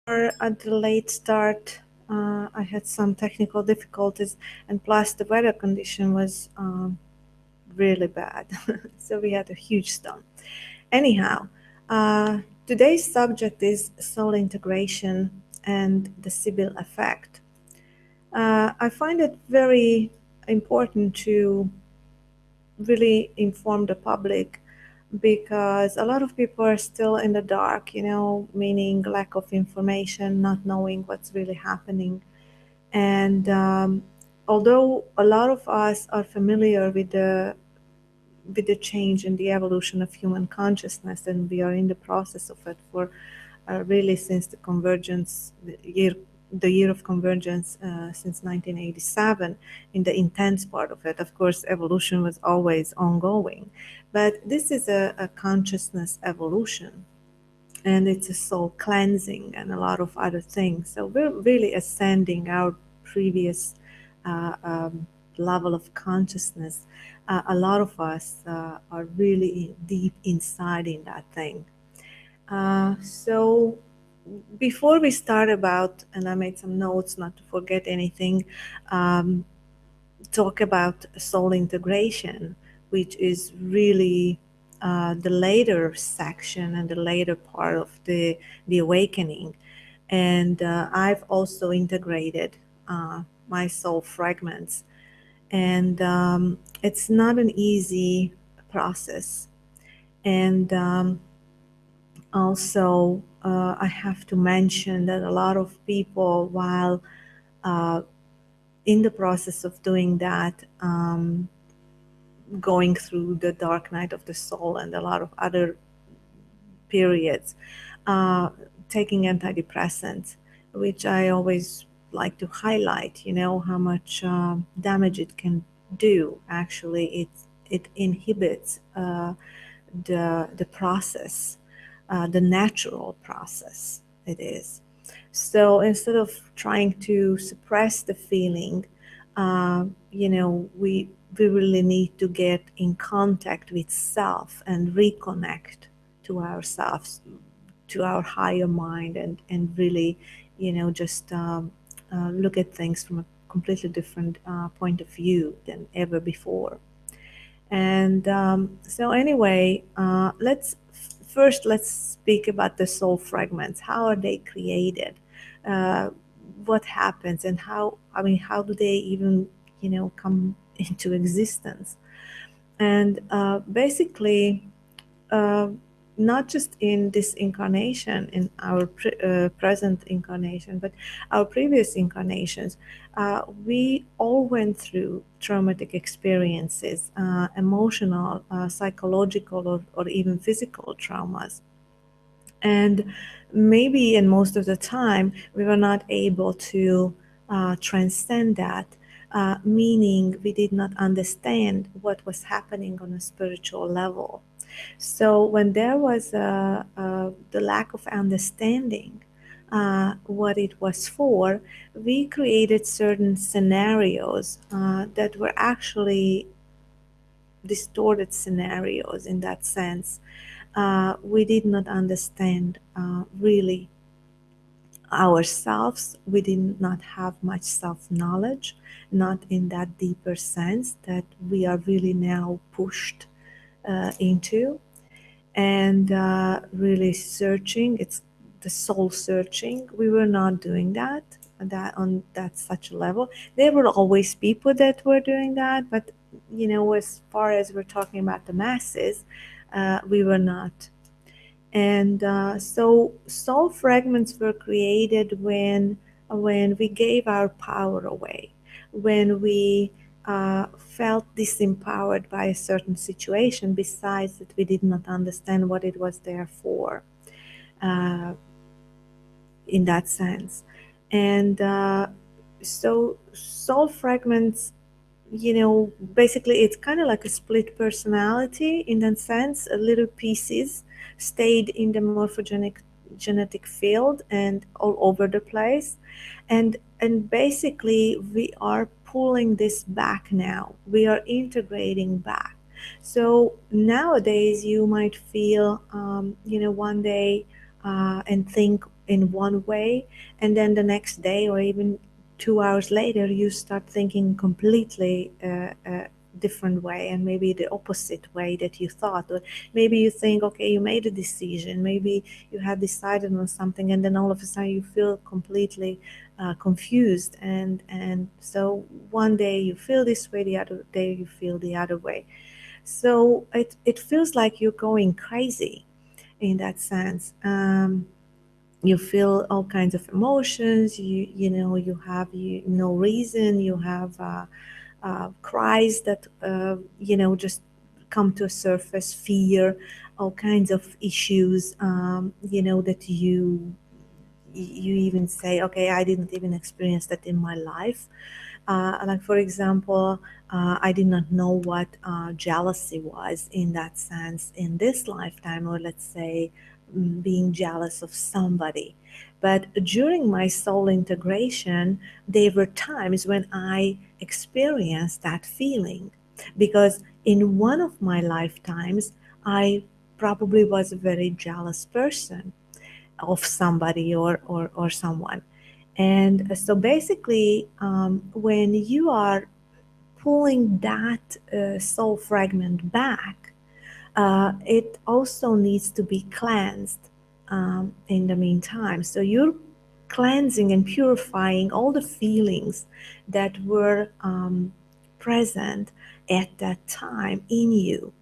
At the late start, I had some technical difficulties, and plus the weather condition was really bad. So we had a huge storm. Anyhow, today's subject is soul integration and the Sybil effect. I find it very important to really inform the public because a lot of people are still in the dark, meaning lack of information, not knowing what's really happening. And although a lot of us are familiar with the change in the evolution of human consciousness, and we are in the process of it for really since the convergence, the year of convergence since 1987, in the intense part of it. Of course, evolution was always ongoing, but this is a consciousness evolution, and it's a soul cleansing and a lot of other things. So we're really ascending our previous level of consciousness. A lot of us are really deep inside in that thing. So before we start about, and I made some notes not to forget anything, talk about soul integration, which is really the later section and the later part of the awakening. And I've also integrated my soul fragments. And it's not an easy process. And also, I have to mention that a lot of people, while in the process of doing that, going through the dark night of the soul and a lot of other periods, taking antidepressants, which I always like to highlight, how much damage it can do. Actually, it inhibits the process, the natural process it is. So instead of trying to suppress the feeling, we really need to get in contact with self and reconnect to ourselves, to our higher mind, and really, just look at things from a completely different point of view than ever before. And so anyway, let's speak about the soul fragments. How are they created? What happens, and how do they even, come into existence? And basically, uh, not just in this incarnation, in our present incarnation, but our previous incarnations, we all went through traumatic experiences, emotional, psychological, or even physical traumas. And maybe, and most of the time, we were not able to transcend that, meaning we did not understand what was happening on a spiritual level. So when there was the lack of understanding what it was for, we created certain scenarios that were actually distorted scenarios in that sense. We did not understand really ourselves. We did not have much self-knowledge, not in that deeper sense that we are really now pushed into, and really searching. It's the soul searching. We were not doing that on that such a level. There were always people that were doing that, but as far as we're talking about the masses, we were not. And so soul fragments were created when we gave our power away, when we felt disempowered by a certain situation, besides that we did not understand what it was there for, uh, in that sense. And so soul fragments, basically it's kind of like a split personality in that sense. A little pieces stayed in the morphogenic genetic field and all over the place, and basically we are pulling this back now. We are integrating back. So nowadays you might feel, one day and think, in one way, and then the next day or even 2 hours later you start thinking completely different way, and maybe the opposite way that you thought. Or maybe you think, okay, you made a decision, maybe you had decided on something, and then all of a sudden you feel completely confused, and so one day you feel this way, the other day you feel the other way. So it feels like you're going crazy in that sense. You feel all kinds of emotions. You have no reason. You have cries that just come to a surface, fear, all kinds of issues. That you even say, okay, I didn't even experience that in my life. Like, for example, I did not know what jealousy was in that sense in this lifetime, or let's say being jealous of somebody. But during my soul integration, there were times when I experienced that feeling, because in one of my lifetimes, I probably was a very jealous person of somebody or someone. And so basically, when you are pulling that soul fragment back, it also needs to be cleansed in the meantime. So you're cleansing and purifying all the feelings that were present at that time in you.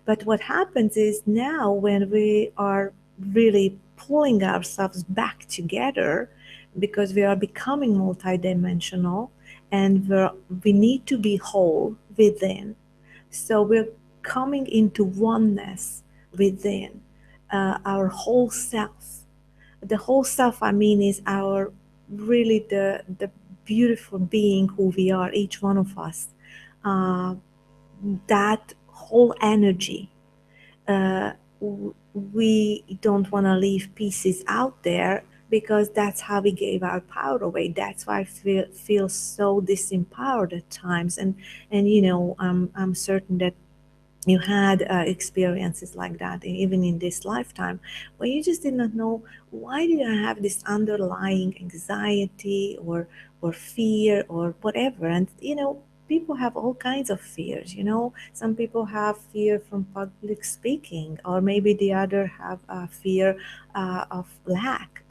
But what happens is now, when we are really pulling ourselves back together, because we are becoming multidimensional, and we need to be whole within. So we're coming into oneness within our whole self. The whole self, I mean, is our really the beautiful being who we are, each one of us. Uh, that whole energy, uh, we don't want to leave pieces out there, because that's how we gave our power away. That's why I feel so disempowered at times. And I'm certain that you had experiences like that even in this lifetime, where you just did not know, why do I have this underlying anxiety or fear or whatever. And people have all kinds of fears. Some people have fear from public speaking, or maybe the other have a fear of lack,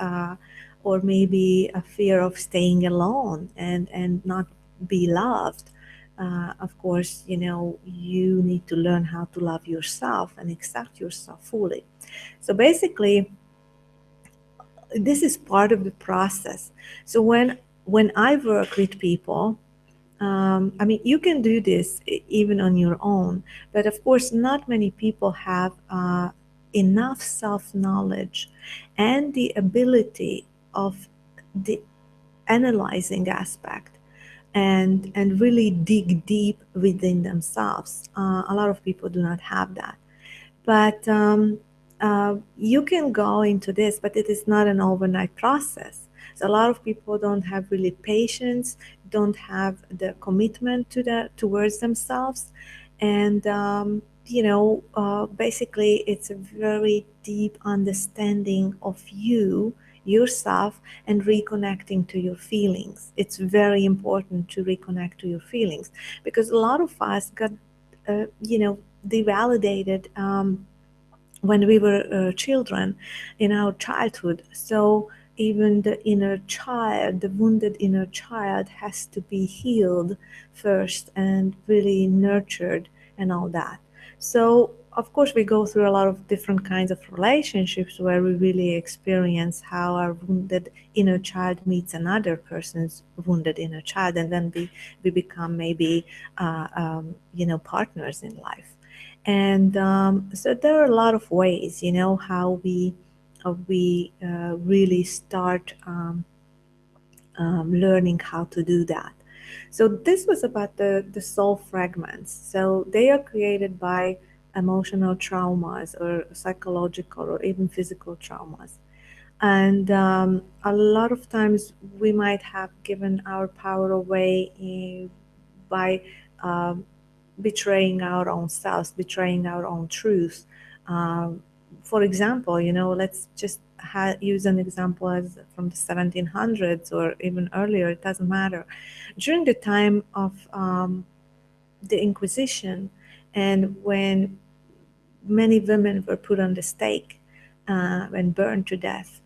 or maybe a fear of staying alone and not be loved. Of course, you need to learn how to love yourself and accept yourself fully. So basically, this is part of the process. So when I work with people, I mean, you can do this even on your own, but of course, not many people have enough self-knowledge and the ability of the analyzing aspect, and really dig deep within themselves. A lot of people do not have that. But you can go into this, but it is not an overnight process. So a lot of people don't have really patience, don't have the commitment towards themselves, and basically, it's a very deep understanding of yourself, and reconnecting to your feelings. It's very important to reconnect to your feelings, because a lot of us got, devalidated when we were children, in our childhood. So even the inner child, the wounded inner child, has to be healed first and really nurtured and all that. So of course we go through a lot of different kinds of relationships, where we really experience how our wounded inner child meets another person's wounded inner child, and then we become maybe partners in life. And so there are a lot of ways, how we really start learning how to do that. So this was about the soul fragments. So they are created by emotional traumas, or psychological, or even physical traumas. And a lot of times we might have given our power away by um, betraying our own selves, betraying our own truth. For example, let's just use an example as from the 1700s or even earlier, it doesn't matter. During the time of the Inquisition, and when many women were put on the stake and burned to death,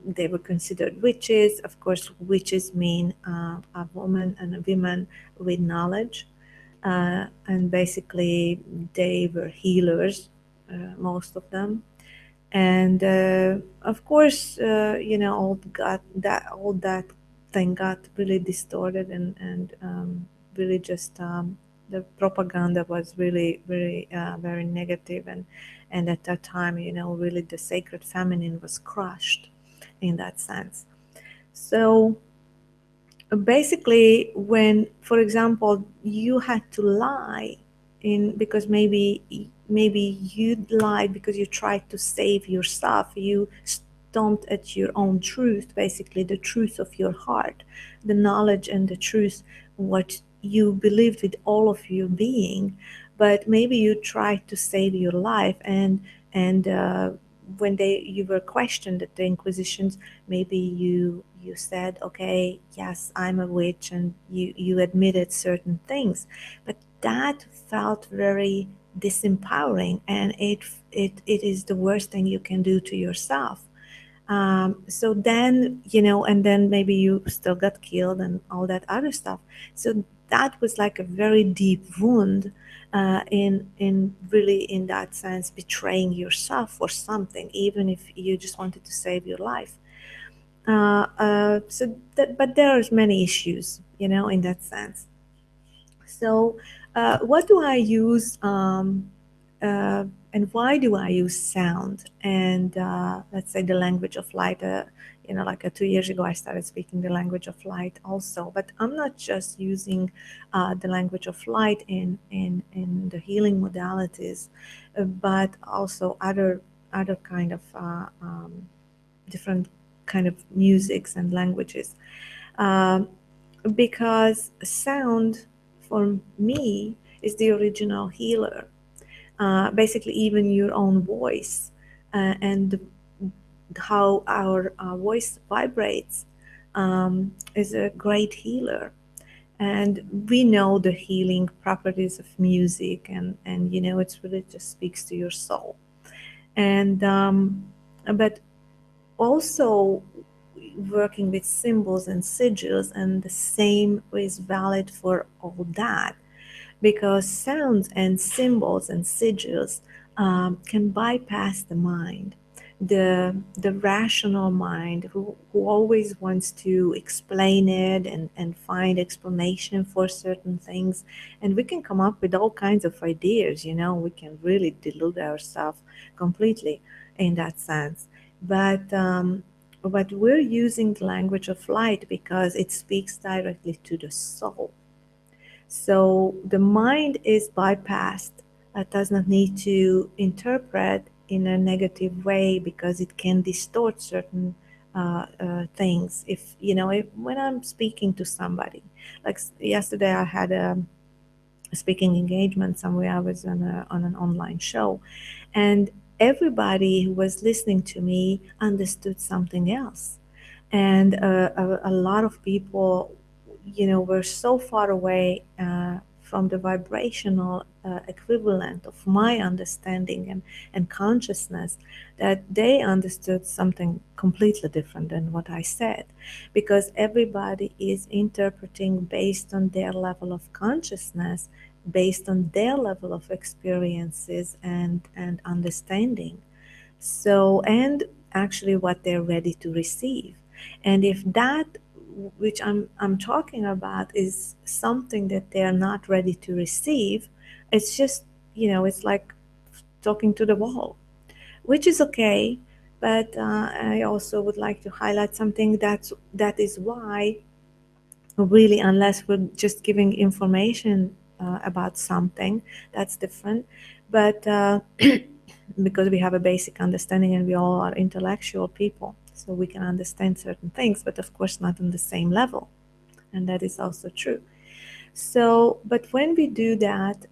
they were considered witches. Of course, witches mean a woman and a woman with knowledge. And basically, they were healers, most of them. And of course, all that thing got really distorted, and really just the propaganda was really, really very negative, and at that time, really the sacred feminine was crushed in that sense. So basically, when, for example, you had to lie in because maybe you lied because you tried to save yourself, you stomped at your own truth, basically the truth of your heart, the knowledge and the truth, what you believed with all of your being, but maybe you tried to save your life, and when you were questioned at the Inquisitions, maybe you said, okay, yes, I'm a witch, and you admitted certain things, but that felt very disempowering, and it is the worst thing you can do to yourself. So then, and then maybe you still got killed and all that other stuff. So that was like a very deep wound, in really, in that sense, betraying yourself for something, even if you just wanted to save your life. But there's many issues, in that sense. So, what do I use, and why do I use sound? And let's say the language of light. Like 2 years ago, I started speaking the language of light also. But I'm not just using the language of light in the healing modalities, but also other kind of different kind of musics and languages. Um, because sound for me is the original healer. Basically, even your own voice, and how our voice vibrates, is a great healer. And we know the healing properties of music, and it's really just speaks to your soul. And but also working with symbols and sigils, and the same is valid for all that, because sounds and symbols and sigils can bypass the mind, the rational mind, who always wants to explain it, and find explanation for certain things. And we can come up with all kinds of ideas, we can really delude ourselves completely in that sense. But we're using the language of light because it speaks directly to the soul. So the mind is bypassed. It does not need to interpret in a negative way, because it can distort certain things. When I'm speaking to somebody, like yesterday, I had a speaking engagement somewhere. I was on an online show, and everybody who was listening to me understood something else. And a lot of people, were so far away from the vibrational equivalent of my understanding and consciousness, that they understood something completely different than what I said, because everybody is interpreting based on their level of consciousness, based on their level of experiences and understanding. So, and actually what they're ready to receive. And if that which I'm talking about is something that they're not ready to receive, it's just, it's like talking to the wall, which is okay. But I also would like to highlight something, that is why, really, unless we're just giving information about something, that's different. But because we have a basic understanding, and we all are intellectual people, so we can understand certain things, but of course not on the same level, and that is also true. So, but when we do that,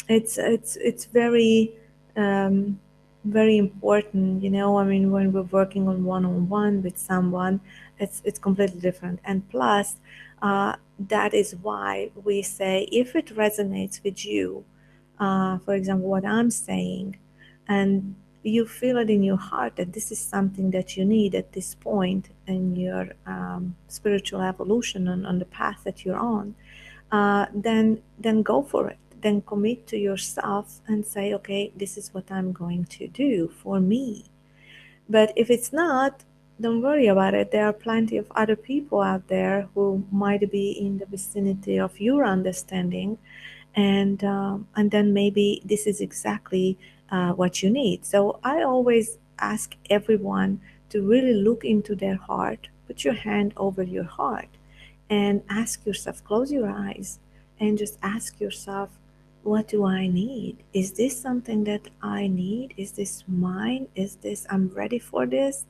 it's very, um, very important, I mean, when we're working on one-on-one with someone, it's completely different. And plus, that is why we say if it resonates with you, for example, what I'm saying, and you feel it in your heart that this is something that you need at this point in your spiritual evolution and on the path that you're on, then go for it. Then commit to yourself and say, okay, this is what I'm going to do for me. But if it's not, don't worry about it. There are plenty of other people out there who might be in the vicinity of your understanding, and then maybe this is exactly what you need. So I always ask everyone to really look into their heart, put your hand over your heart, and ask yourself, close your eyes, and just ask yourself, what do I need? Is this something that I need? Is this mine? Is this, I'm ready for this?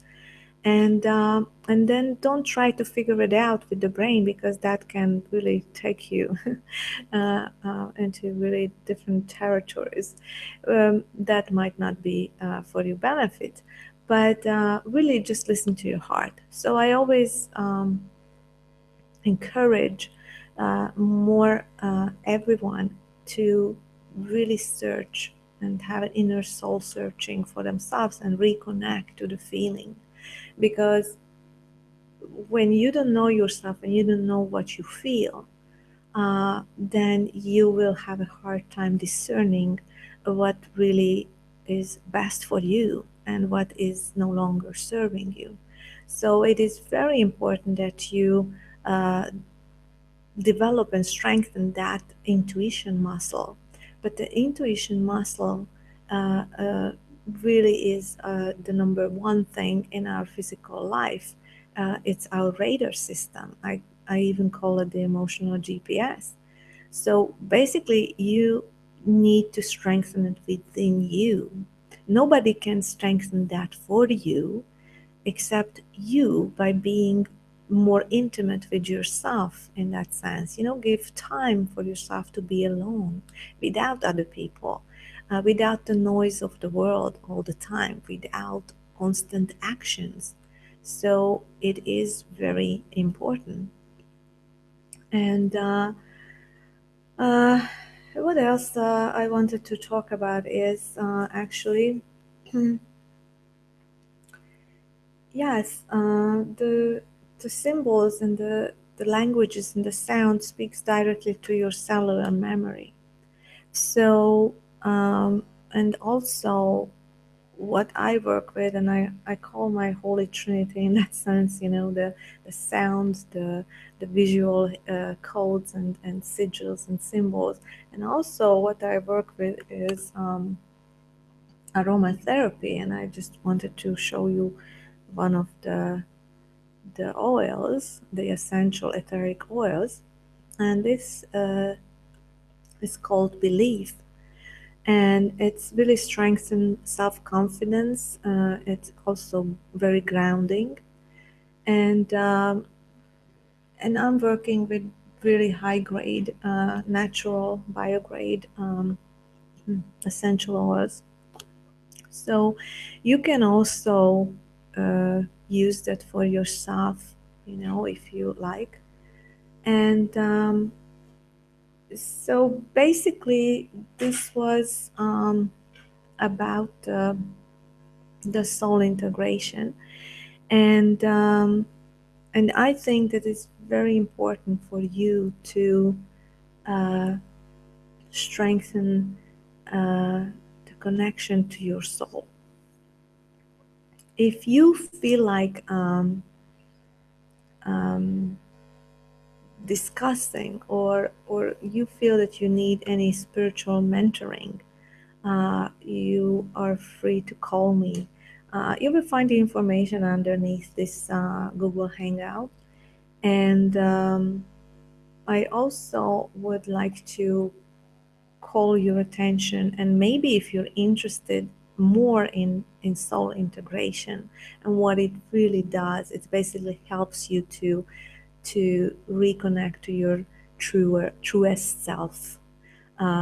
And then don't try to figure it out with the brain, because that can really take you into really different territories that might not be for your benefit. But really just listen to your heart. So I always encourage more everyone to really search and have an inner soul searching for themselves and reconnect to the feeling. Because when you don't know yourself and you don't know what you feel, then you will have a hard time discerning what really is best for you and what is no longer serving you. So it is very important that you develop and strengthen that intuition muscle. But the intuition muscle really is the number one thing in our physical life. It's our radar system. I even call it the emotional GPS. So basically, you need to strengthen it within you. Nobody can strengthen that for you except you, by being more intimate with yourself in that sense. Give time for yourself to be alone without other people, without the noise of the world all the time, without constant actions. So it is very important. And uh, what else I wanted to talk about is actually, yes, the symbols and the languages and the sound speaks directly to your cellular memory. So, and also what I work with, and I call my Holy Trinity in that sense, the sounds, the visual codes and sigils and symbols. And also what I work with is aromatherapy, and I just wanted to show you one of the oils, the essential etheric oils, and this is called Belief, and it's really strengthened self-confidence. It's also very grounding, and I'm working with really high grade, natural biograde essential oils. So you can also use that for yourself, if you like. And so basically, this was about the soul integration, and I think that it's very important for you to uh, strengthen the connection to your soul. If you feel like um, discussing, or you feel that you need any spiritual mentoring, you are free to call me. You will find the information underneath this Google Hangout. And I also would like to call your attention, and maybe if you're interested more in soul integration and what it really does, it basically helps you to reconnect to your truest self,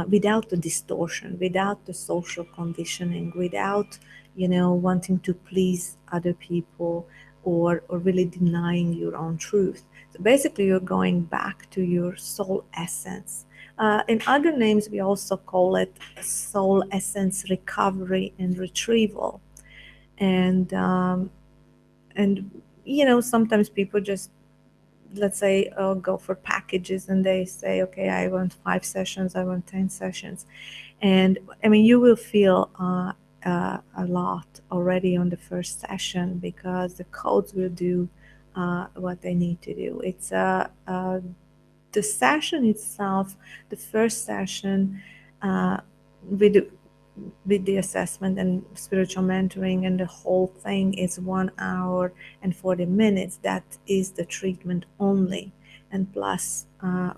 without the distortion, without the social conditioning, without wanting to please other people, or really denying your own truth. So basically, you're going back to your soul essence. In other names, we also call it soul essence recovery and retrieval. And sometimes people just, let's say, go for packages, and they say, okay, I want 5 sessions, I want 10 sessions. And I mean, you will feel a lot already on the first session, because the codes will do what they need to do. It's the session itself, the first session, with the assessment and spiritual mentoring, and the whole thing is 1 hour and 40 minutes. That is the treatment only, and plus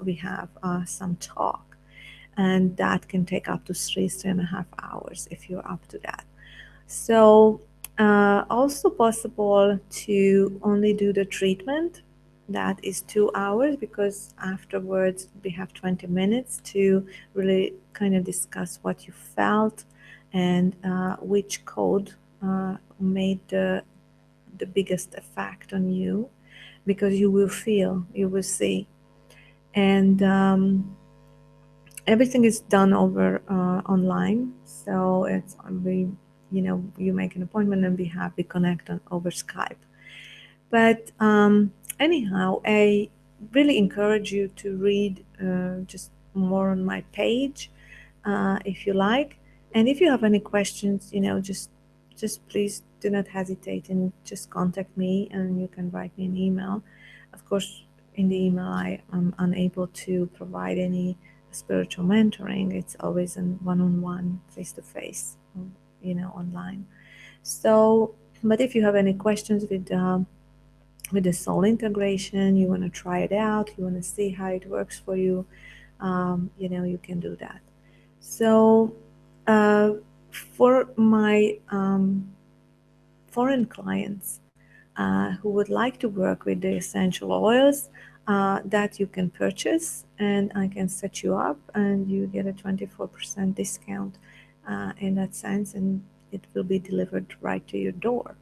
we have some talk, and that can take up to 3.5 hours if you're up to that. So also possible to only do the treatment, that is 2 hours, because afterwards we have 20 minutes to really kind of discuss what you felt, and which code made the biggest effect on you, because you will feel, you will see. And everything is done over online, so it's we, you make an appointment and we connect on over Skype. But anyhow, I really encourage you to read just more on my page, if you like. And if you have any questions, just please do not hesitate and just contact me, and you can write me an email. Of course, in the email I am unable to provide any spiritual mentoring. It's always in one-on-one, face-to-face, online. So, but if you have any questions with the soul integration, you want to try it out, you want to see how it works for you, you can do that. So for my foreign clients who would like to work with the essential oils, that you can purchase, and I can set you up, and you get a 24% discount in that sense, and it will be delivered right to your door.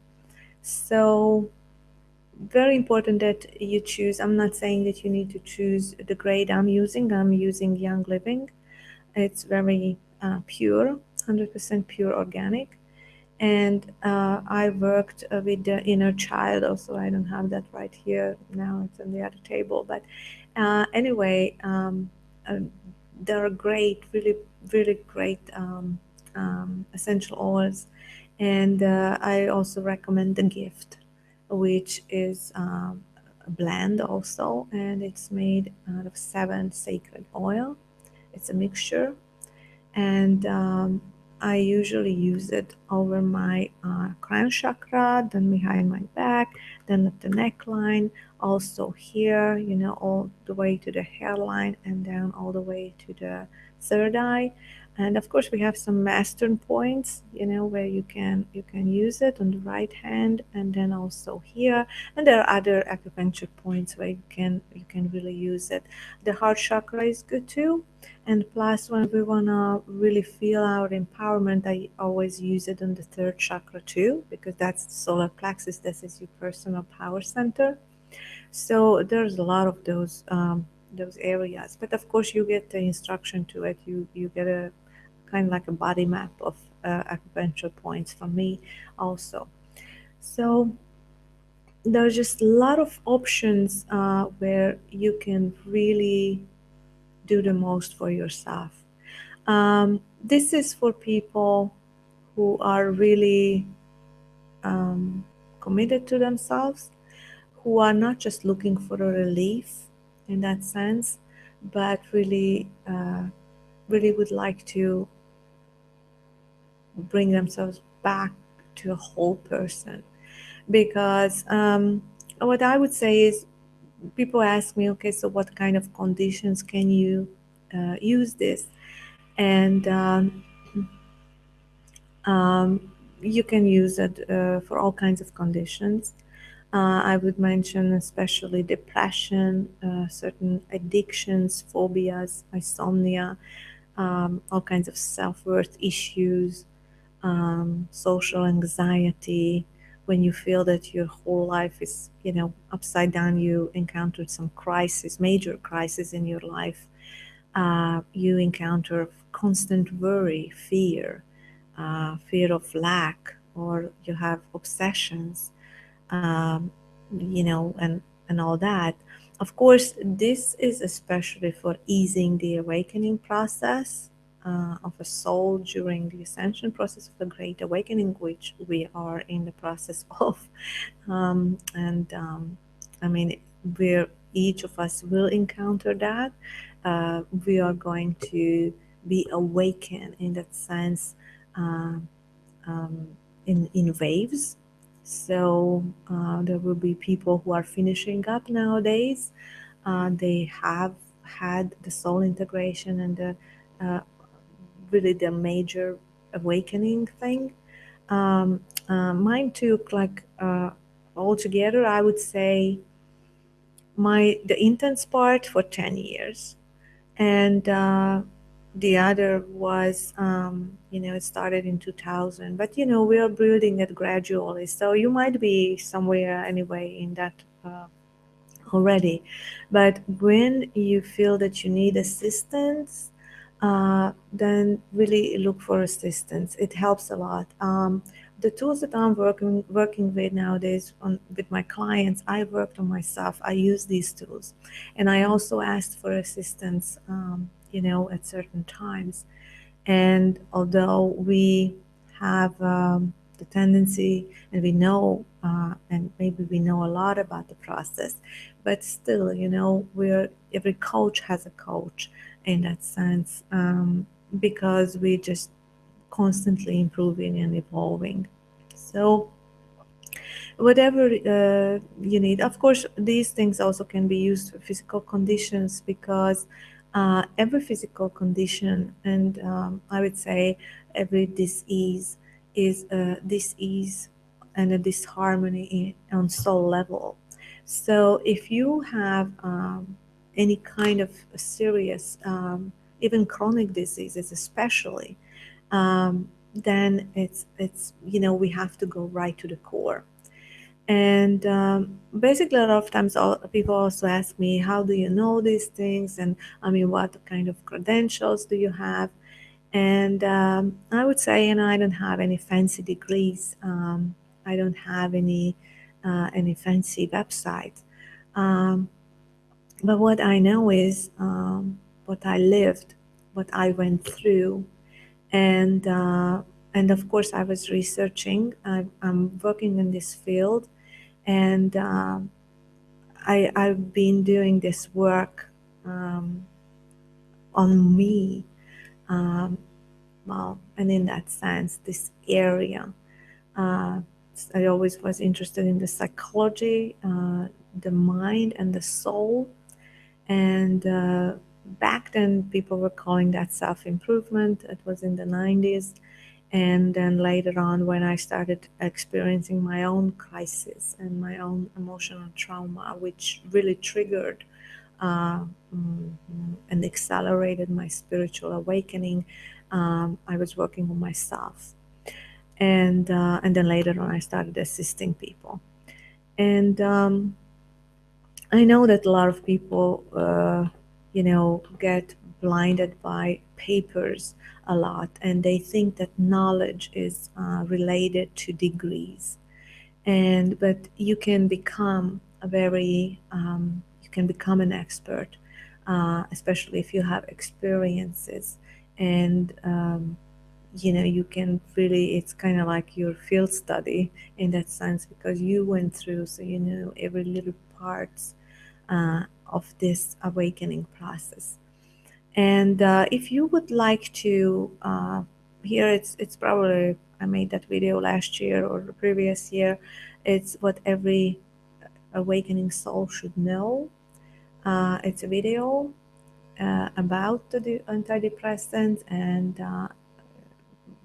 So very important that you choose. I'm not saying that you need to choose the grade I'm using Young Living. It's very pure, 100% pure organic. And I worked with the inner child also. I don't have that right here now, it's on the other table. But anyway, there are great, really, really great essential oils. And I also recommend the Gift, which is a blend also, and it's made out of 7 sacred oil. It's a mixture, and I usually use it over my crown chakra, then behind my back, then at the neckline, also here, all the way to the hairline, and down all the way to the third eye. And of course, we have some master points, where you can use it on the right hand, and then also here. And there are other acupuncture points where you can really use it. The heart chakra is good too. And plus, when we want to really feel our empowerment, I always use it on the third chakra too, because that's the solar plexus. This is your personal power center. So there's a lot of those areas. But of course, you get the instruction to it. You get a kind of like a body map of acupuncture points from me also. So there's just a lot of options where you can really do the most for yourself. This is for people who are really committed to themselves, who are not just looking for a relief in that sense, but really, really would like to bring themselves back to a whole person. Because what I would say is, people ask me, okay, so what kind of conditions can you use this? And you can use it for all kinds of conditions. I would mention especially depression, certain addictions, phobias, insomnia, all kinds of self-worth issues, social anxiety, when you feel that your whole life is, upside down, you encountered some crisis, major crisis in your life. You encounter constant worry, fear, fear of lack, or you have obsessions, um, and all that. Of course, this is especially for easing the awakening process of a soul during the ascension process of the Great Awakening, which we are in the process of. And I mean, where each of us will encounter that, we are going to be awakened in that sense. Uh, um, in waves. So there will be people who are finishing up nowadays. They have had the soul integration and the really the major awakening thing. Mine took like altogether, I would say the intense part for 10 years, and the other was it started in 2000, but we are building it gradually, so you might be somewhere anyway in that already. But when you feel that you need assistance, then really look for assistance. It helps a lot. The tools that I'm working with nowadays with my clients, I worked on myself. I use these tools, and I also asked for assistance, at certain times. And although we have the tendency, and we know, and maybe we know a lot about the process, but still, we're every coach has a coach in that sense, because we just constantly improving and evolving. So whatever you need. Of course, these things also can be used for physical conditions, because every physical condition, and I would say every disease, is a disease and a disharmony on soul level. So if you have any kind of serious, even chronic diseases, especially, then it's we have to go right to the core. And basically, a lot of times, people also ask me, how do you know these things? And I mean, what kind of credentials do you have? And I would say, I don't have any fancy degrees. I don't have any fancy website. Um, but what I know is what I lived, what I went through, and of course, I was researching. I'm working in this field, and I've been doing this work on me, um, well, and in that sense, this area. Uh, I always was interested in the psychology, the mind, and the soul. And back then, people were calling that self improvement. It was in the 90s. And then later on, when I started experiencing my own crisis and my own emotional trauma, which really triggered uh, mm, and accelerated my spiritual awakening, I was working on myself. And then later on, I started assisting people. And I know that a lot of people, get blinded by papers a lot, and they think that knowledge is related to degrees. And but you can become you can become an expert, especially if you have experiences, and you can really. It's kind of like your field study in that sense, because you went through, so you know every little parts of this awakening process. And if you would like to, here it's probably I made that video last year or the previous year. It's what every awakening soul should know. It's a video about the antidepressants, and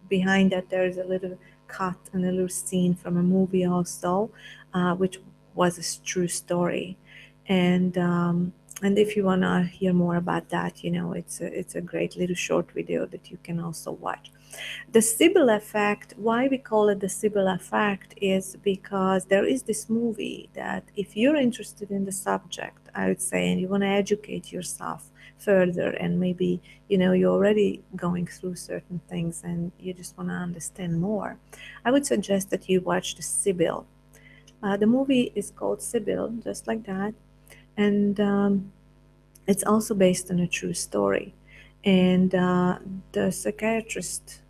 behind that there is a little cut and a little scene from a movie also, which was a true story. And And if you want to hear more about that, it's a great little short video that you can also watch. The Sybil effect, why we call it the Sybil effect, is because there is this movie that if you're interested in the subject, I would say, and you want to educate yourself further, and maybe you're already going through certain things and you just want to understand more, I would suggest that you watch the Sybil. The movie is called Sybil, just like that, and it's also based on a true story. And the psychiatrist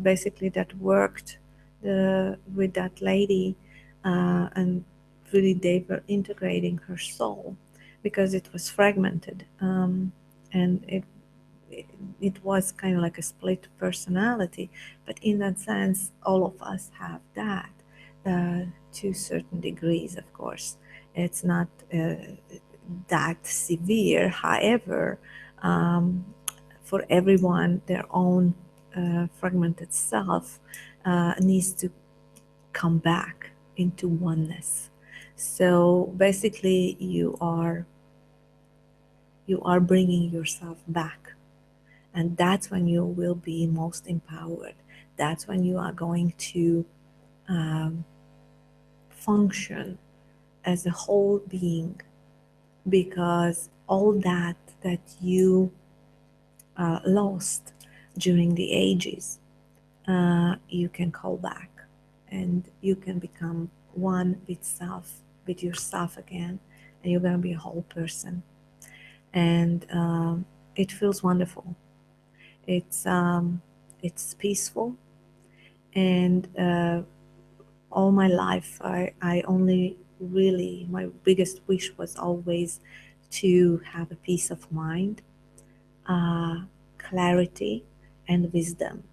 basically that worked with that lady, and really they were integrating her soul because it was fragmented, and it was kind of like a split personality. But in that sense, all of us have that, to certain degrees, of course. It's not that severe. However, for everyone, their own fragmented self needs to come back into oneness. So basically, you are bringing yourself back, and that's when you will be most empowered. That's when you are going to um, function as a whole being, because all that you lost during the ages, you can call back, and you can become one with yourself again, and you're going to be a whole person. And it feels wonderful. It's peaceful, and all my life I only really, my biggest wish was always to have a peace of mind, uh, clarity, and wisdom.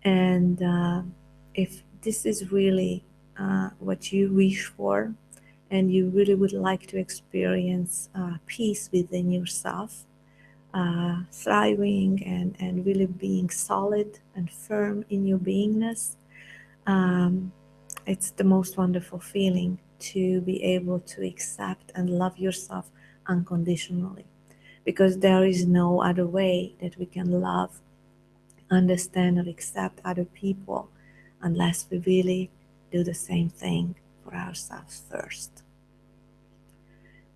And if this is really what you wish for, and you really would like to experience peace within yourself, thriving and really being solid and firm in your beingness, um, it's the most wonderful feeling to be able to accept and love yourself unconditionally, because there is no other way that we can love, understand, or accept other people unless we really do the same thing for ourselves first.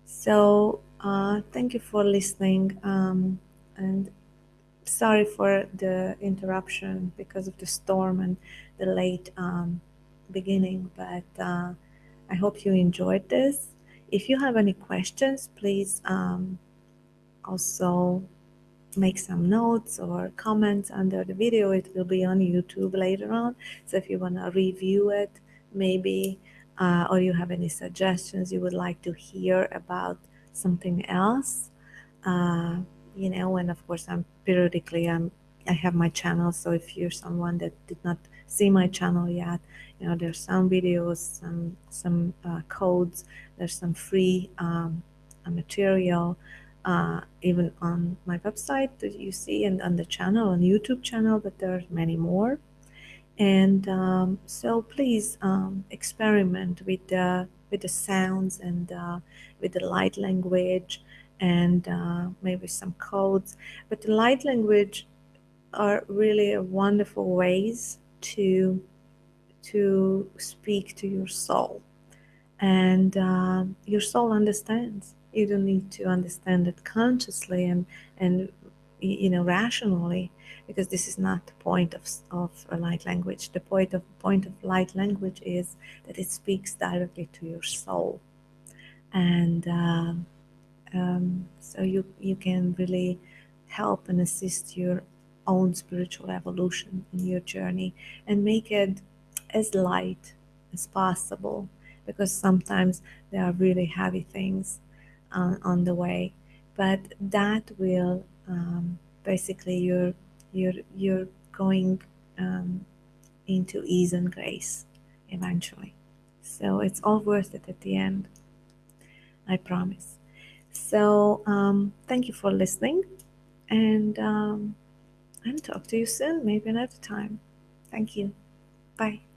So, thank you for listening. And sorry for the interruption because of the storm and the late beginning, but I hope you enjoyed this. If you have any questions, please also make some notes or comments under the video. It will be on YouTube later on. So if you want to review it, maybe, or you have any suggestions you would like to hear about something else, uh, and of course I have my channel. So if you're someone that did not see my channel yet, there's some videos, some codes, there's some free material, even on my website that you see, and on the channel, on YouTube channel, but there's many more. And so please experiment with the sounds, and with the light language, and maybe some codes. But the light language are really wonderful ways to speak to your soul, and your soul understands. You don't need to understand it consciously and rationally, because this is not the point of a light language. The point of light language is that it speaks directly to your soul, and so you can really help and assist your own spiritual evolution in your journey, and make it as light as possible, because sometimes there are really heavy things on the way, but that will basically you're going into ease and grace eventually. So it's all worth it at the end, I promise. So thank you for listening, and talk to you soon, maybe another time. Thank you. Bye.